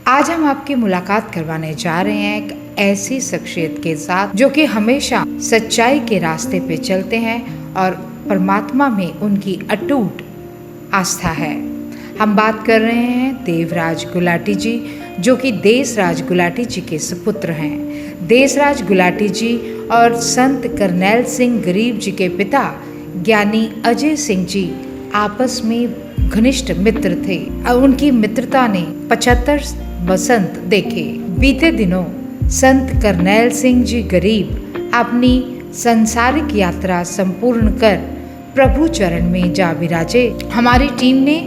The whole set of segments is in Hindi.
आज हम आपकी मुलाकात करवाने जा रहे हैं एक ऐसी शख्सियत के साथ जो कि हमेशा सच्चाई के रास्ते पे चलते हैं और परमात्मा में उनकी अटूट आस्था है। हम बात कर रहे हैं देवराज गुलाटी जी, जो कि देशराज गुलाटी जी के सुपुत्र हैं। देशराज गुलाटी जी और संत करनैल सिंह गरीब जी के पिता ज्ञानी अजय सिंह जी आपस में घनिष्ठ मित्र थे और उनकी मित्रता ने 75 बसंत देखे। बीते दिनों संत करनैल सिंह जी गरीब अपनी संसारिक यात्रा संपूर्ण कर प्रभु चरण में जा विराजे। हमारी टीम ने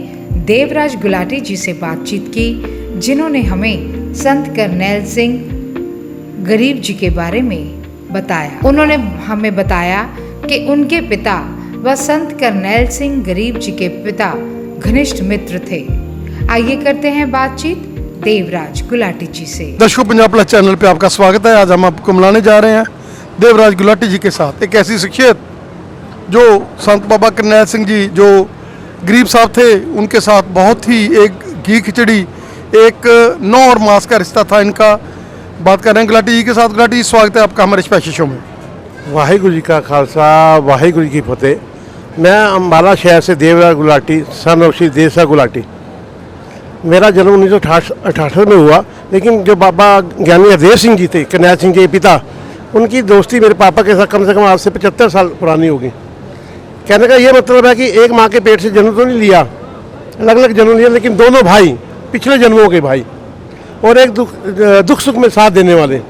देवराज गुलाटी जी से बातचीत की, जिन्होंने हमें संत करनैल सिंह गरीब जी के बारे में बताया। उन्होंने हमें बताया कि उनके पिता व संत करनैल सिंह गरीब जी के पिता घनिष्ठ मित्र थे। आइए करते हैं बातचीत देवराज गुलाटी जी से। दर्शकों, पंजाब प्लस चैनल पे आपका स्वागत है। आज हम आपको मिलाने जा रहे हैं देवराज गुलाटी जी के साथ, एक ऐसी शख्सियत जो संत बाबा करनैल सिंह जी जो गरीब साहब थे, उनके साथ बहुत ही एक घी खिचड़ी, एक नौ और मास का रिश्ता था इनका। बात कर रहे हैं गुलाटी जी के साथ। गुलाटी जी, स्वागत है आपका हमारे स्पेशल शो में। वाहिगुरु जी का खालसा, वाहिगुरु जी की फतेह। मैं अम्बाला शहर से देवराज गुलाटी, सन ऑफ श्री देशराज गुलाटी। मेरा जन्म 1968 में हुआ, लेकिन जो बाबा ज्ञानी अजय सिंह जी थे, करनैल सिंह जी के पिता, उनकी दोस्ती मेरे पापा के साथ कम से कम आज से 75 साल पुरानी होगी। कहने का ये मतलब है कि एक माँ के पेट से जन्म तो नहीं लिया, अलग अलग जन्म लिया, लेकिन दोनों भाई, पिछले जन्मों के भाई, और एक दुख सुख में साथ देने वाले।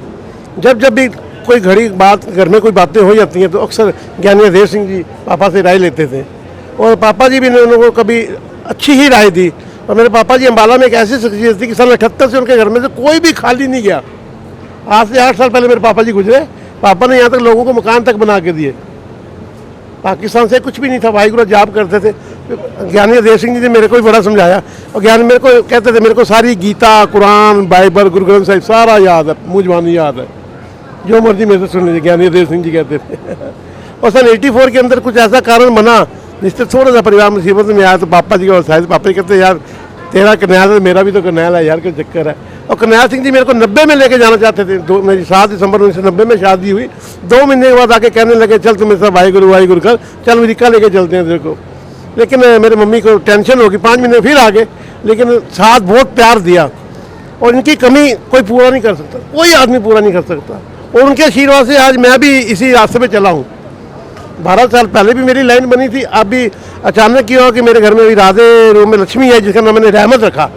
जब भी कोई घड़ी बात घर में कोई बातें हो जाती हैं तो अक्सर ज्ञानी अजय सिंह जी पापा से राय लेते थे, और पापा जी भी ने उनको कभी अच्छी ही राय दी। और मेरे पापा जी अम्बाला में एक ऐसी शख्सियत थी कि सन 78 से उनके घर में से कोई भी खाली नहीं गया। आज से 8 साल पहले मेरे पापा जी गुजरे। पापा ने यहाँ तक लोगों को मकान तक बना के दिए। पाकिस्तान से कुछ भी नहीं था, भाईगुरु जाप करते थे। ज्ञानी अजय सिंह जी ने मेरे को भी बड़ा समझाया, और ज्ञानी मेरे को कहते थे, मेरे को सारी गीता, कुरान, बाइबल, गुरु ग्रंथ साहिब सारा याद है, मुँह ज़बानी याद है, जो मर्जी मेरे से सुन लीजिए, ज्ञानी अजय सिंह जी कहते थे। और सन 84 के अंदर कुछ ऐसा कारण बना जिससे थोड़ा सा परिवार मुसीबत में आया, तो पापा जी को शायद पापा जी कहते यार तेरा करनैल है, मेरा भी तो करनैल है यार, क्या चक्कर है। और करनैल सिंह जी मेरे को 90 में लेके जाना चाहते थे। मेरी 7 दिसंबर 1990 में शादी हुई। 2 महीने के बाद आके कहने लगे चल तुम मेरे साथ वाहिगुरु वाहिगुरु कर, चल अमेरिका लेके चलते हैं तेरे को। लेकिन मेरे मम्मी को टेंशन होगी, 5 महीने फिर आ गए, लेकिन साथ बहुत प्यार दिया। और इनकी कमी कोई पूरा नहीं कर सकता, कोई आदमी पूरा नहीं कर सकता। और उनके आशीर्वाद से आज मैं भी इसी रास्ते पे चला हूँ। 12 साल पहले भी मेरी लाइन बनी थी। अब भी अचानक क्या हुआ कि मेरे घर में भी राधे रूम में लक्ष्मी है, जिसका नाम मैंने रहमत रखा।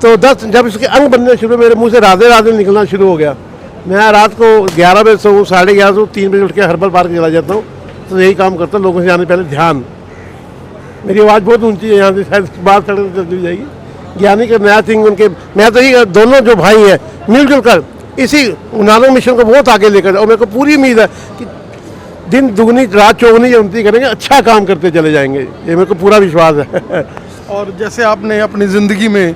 तो जब इसके अंग बनने शुरू, मेरे मुंह से राधे राधे निकलना शुरू हो गया। मैं रात को 11 बजे सोऊँ, 11:30 सोऊँ, 3 बजे उठ के हर्बल पार्क चला जाता हूँ। तो यही काम करता हूँ, लोगों से जाने पहले ध्यान। मेरी आवाज़ बहुत ऊँची है, यहाँ से शायद बात सड़क चलती जाएगी। ज्ञानी करनैल सिंह, उनके मैं तो ये दोनों जो भाई हैं मिलजुल कर इसी नानक मिशन को बहुत आगे लेकर, और मेरे को पूरी उम्मीद है कि दिन दुगनी रात चौगनी उन्नति करेंगे, अच्छा काम करते चले जाएंगे, ये मेरे को पूरा विश्वास है। और जैसे आपने अपनी ज़िंदगी में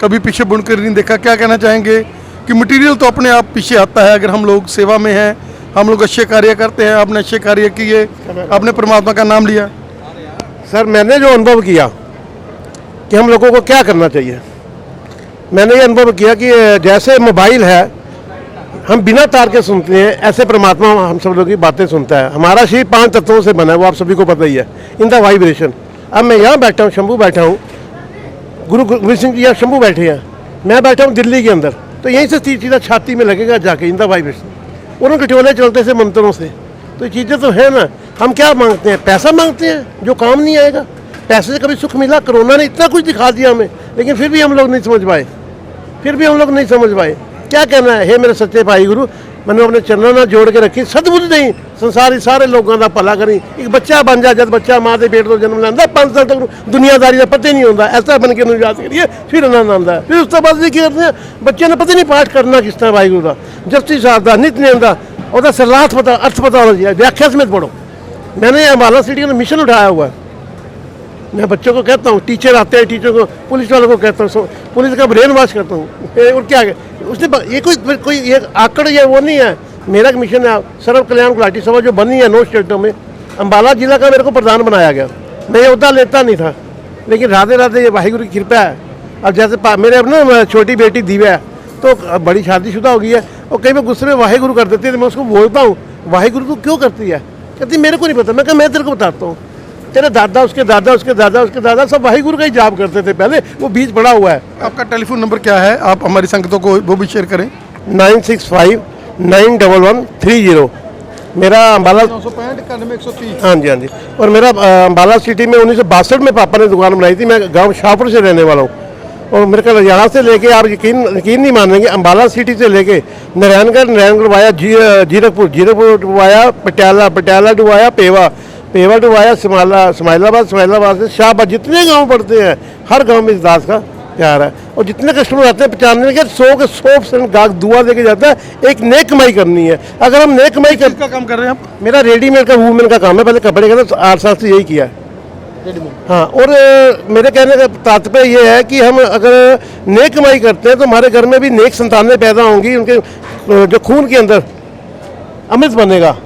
कभी पीछे बुनकर नहीं देखा, क्या कहना चाहेंगे कि मटेरियल तो अपने आप पीछे आता है। अगर हम लोग सेवा में हैं, हम लोग अच्छे कार्य करते हैं, आपने अच्छे कार्य किए, आपने परमात्मा का नाम लिया। सर, मैंने जो अनुभव किया कि हम लोगों को क्या करना चाहिए, मैंने ये अनुभव किया कि जैसे मोबाइल है, हम बिना तार के सुनते हैं, ऐसे परमात्मा हम सब लोगों की बातें सुनता है। हमारा शरीर 5 तत्वों से बना है, वो आप सभी को पता ही है, इन द वाइब्रेशन। अब मैं यहाँ बैठा हूँ, शंभू बैठा हूँ, गुरु सिंह जी यहाँ शंभू बैठे हैं, मैं बैठा हूँ दिल्ली के अंदर, तो यहीं से सीधा छाती में लगेगा जाके, इन द वाइब्रेशन। उन्होंने टोले चलते से मंत्रों से, तो ये चीज़ें तो है ना। हम क्या मांगते हैं? पैसा मांगते हैं जो काम नहीं आएगा। पैसे से कभी सुख मिला? कोरोना ने इतना कुछ दिखा दिया हमें, लेकिन फिर भी हम लोग नहीं समझ पाए। क्या कहना है? हे मेरे सच्चे भाई गुरु, मैंने अपने चरणों में जोड़ के रखी, सदबुद्ध नहीं संसारी सारे लोगों का भला करी। एक बच्चा बन जा, जब बच्चा माँ के पेट तो जन्म लेंदा, 5 साल तक दुनियादारी का पता ही नहीं होता, ऐसा बन के उन्होंने याद करिए, फिर आनंद आता है। फिर उसके बाद क्या करते हैं, बच्चे ने पता नहीं पाठ करना किस तरह वाहिगुरु का, जपजी साहब का, नित्यनेम का, और सलाह पता, अर्थ पता होना चाहिए, व्याख्या समेत पढ़ो। मैंने अम्बाला सिटी का मिशन उठाया हुआ है। मैं बच्चों को कहता हूँ, टीचर आते हैं, टीचर को, पुलिस वालों को कहता हूँ, पुलिस का ब्रेन वॉश करता हूँ। और क्या है उसने, ये कोई ये आकड़ या वो नहीं है। मेरा एक मिशन है, सर्व कल्याण गुलाटी सभा जो बनी है 9 स्टेटों में, अम्बाला जिला का मेरे को प्रधान बनाया गया। मैं ये उद्दा लेता नहीं था, लेकिन राधे राधे ये वाहिगुरु की कृपा है। अब जैसे मेरे अब ना छोटी बेटी दिव्या है, तो बड़ी शादीशुदा हो गई है, और कई बार गुस्से में वाहेगुरु कर देती है, तो मैं उसको बोलता हूँ वाहेगुरु तू क्यों करती है? कहती मेरे को नहीं पता। मैं कहा मैं तेरे को बताता हूँ, तेरे दादा, उसके दादा, उसके दादा, उसके दादा सब वाहेगुरु का ही जाप करते थे पहले, वो बीज पड़ा हुआ है। आपका टेलीफोन नंबर क्या है, आप हमारी संगतों को वो भी शेयर करें। 96591130। मेरा अम्बाला, 965 हाँ जी हाँ जी, और मेरा अम्बाला सिटी में 1962 में पापा ने दुकान बनाई थी। मैं गांव शाहपुर से रहने वाला हूँ, और मेरे ख्याल यहाँ से लेके आप यकीन नहीं मानेंगे, अम्बाला सिटी से लेके Narayangarh via Zirakpur via Patiala to via Pehowa to via Ismailabad से शाहबाद, जितने गांव पड़ते हैं हर गांव में इस दास का प्यार है। और जितने कस्टमर आते हैं 95 के 100% गाहक दुआ देके जाता है। एक नेक कमाई करनी है, अगर हम नेक कमाई का काम कर रहे हैं आप? मेरा रेडीमेड का वूमेन का काम है, पहले कपड़े का, तो 8 साल से यही किया है। हाँ, और मेरे कहने का तात्पर्य ये है कि हम अगर नेक कमाई करते हैं तो हमारे घर में भी नेक संतानें पैदा होंगी, उनके जो खून के अंदर अमृत बनेगा।